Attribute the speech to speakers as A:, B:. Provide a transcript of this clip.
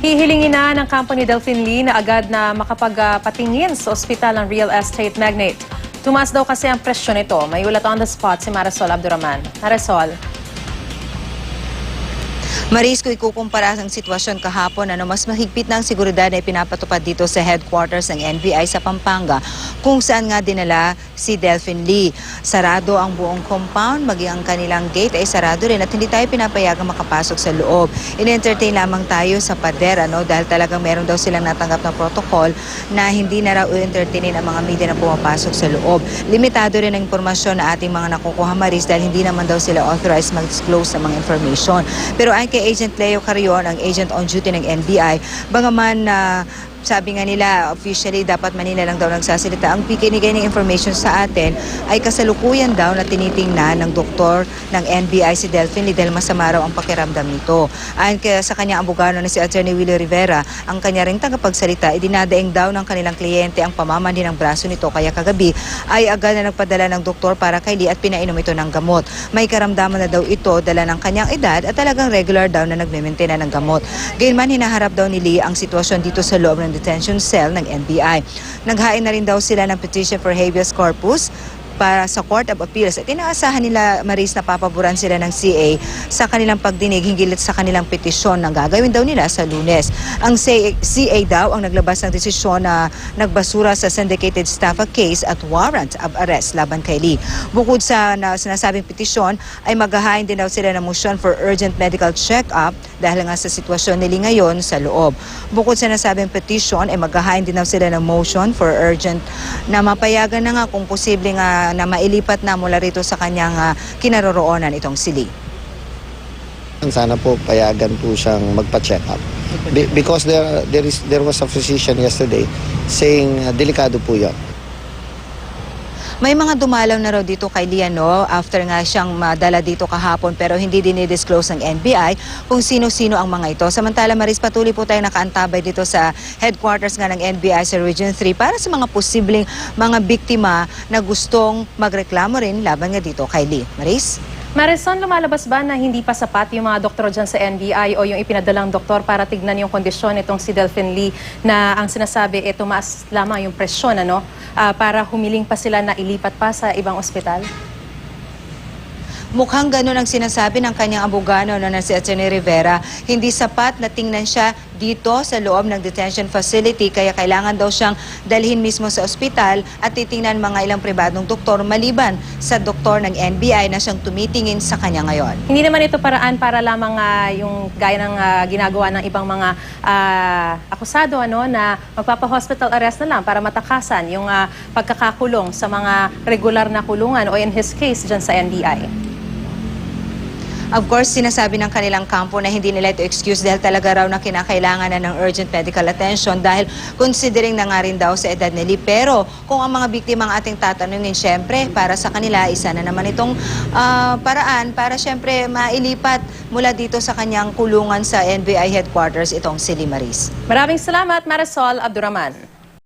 A: Hihilingin na ng kampo ni Delphine Lee na agad na makapagpatingin sa ospital ng real estate magnate. Tumaas daw kasi ang presyo nito. May ulat on the spot si Marisol Abduraman. Marisol.
B: Maris, kung ikukumpara ang sitwasyon kahapon, mas mahigpit na ang seguridad na ipinapatupad dito sa headquarters ng NBI sa Pampanga, kung saan nga dinala si Delphine Lee. Sarado ang buong compound, maging ang kanilang gate ay sarado rin at hindi tayo pinapayagang makapasok sa loob. In-entertain lamang tayo sa pader, dahil talagang meron daw silang natanggap na protocol na hindi na raw entertainin ang mga media na pumapasok sa loob. Limitado rin ang impormasyon na ating mga nakukuha, Maris, dahil hindi naman daw sila authorized mag-disclose ng mga information. Pero ay kay Agent Leo Carrion, ang agent on duty ng NBI, bagaman sabi nga nila, officially, dapat Manila lang daw nagsasalita. Ang pikinigay ng information sa atin ay kasalukuyan daw na tinitingnan ng doktor ng NBI si Delphine Lee dahil masama raw ang pakiramdam nito. Ayon sa kanyang abogado na si Attorney Willie Rivera, ang kanya ring tagapagsalita, dinadaing daw ng kanilang kliyente ang pamamandi ng braso nito. Kaya kagabi ay agad na nagpadala ng doktor para kay Lee at pinainom ito ng gamot. May karamdaman na daw ito, dala ng kanyang edad at talagang regular daw na nagme-maintain ng gamot. Gayunman, hinaharap daw ni Lee ang sitwasyon dito sa loob ng detention cell ng NBI. Naghain na rin daw sila ng petition for habeas corpus para sa Court of Appeals at inaasahan nila, Maris, na papaboran sila ng CA sa kanilang pagdinig hinggil sa kanilang petisyon na gagawin daw nila sa Lunes. Ang CA daw ang naglabas ng desisyon na nagbasura sa syndicated staffa case at warrant of arrest laban kay Lee. Bukod sa sinasabing petisyon ay maghahain din daw sila ng motion for urgent medical check-up dahil nga sa sitwasyon ni Lee ngayon sa loob. Bukod sa nasabing petisyon ay maghahain din daw sila ng motion for urgent na mapayagan na nga kung posible nga na mailipat na mula rito sa kanyang kinaroroonan itong si Lee.
C: Sana po payagan po siyang magpa-check up. Because there was a physician yesterday saying delikado po yan.
B: May mga dumalaw na raw dito kay Lee, after nga siyang madala dito kahapon pero hindi din i-disclose ng NBI kung sino-sino ang mga ito. Samantala, Maris, patuloy po tayo nakaantabay dito sa headquarters nga ng NBI sa Region 3 para sa mga posibleng mga biktima na gustong magreklamo rin laban nga dito kay Lee. Maris?
A: Marisol, lumalabas ba na hindi pa sapat yung mga doktor dyan sa NBI o yung ipinadalang doktor para tignan yung kondisyon itong si Delphine Lee na ang sinasabi tumaas lamang yung presyon para humiling pa sila na ilipat pa sa ibang ospital?
B: Mukhang ganun ang sinasabi ng kanyang abogado na si Attorney Rivera. Hindi sapat na tingnan siya dito sa loob ng detention facility kaya kailangan daw siyang dalhin mismo sa ospital at titingnan mga ilang pribadong doktor maliban sa doktor ng NBI na siyang tumitingin sa kanya ngayon.
A: Hindi naman ito paraan para lamang yung gaya ng ginagawa ng ibang mga akusado na magpapa-hospital arrest na lang para matakasan yung pagkakakulong sa mga regular na kulungan o in his case dyan sa NBI.
B: Of course, sinasabi ng kanilang kampo na hindi nila ito excuse dahil talaga raw na kinakailangan na ng urgent medical attention dahil considering na nga rin daw sa edad ni Lee. Pero kung ang mga biktima ang ating tatanungin, syempre, para sa kanila, isa na naman itong paraan para syempre mailipat mula dito sa kanyang kulungan sa NBI headquarters itong si Lee, Maris.
A: Maraming salamat, Marisol Abduraman.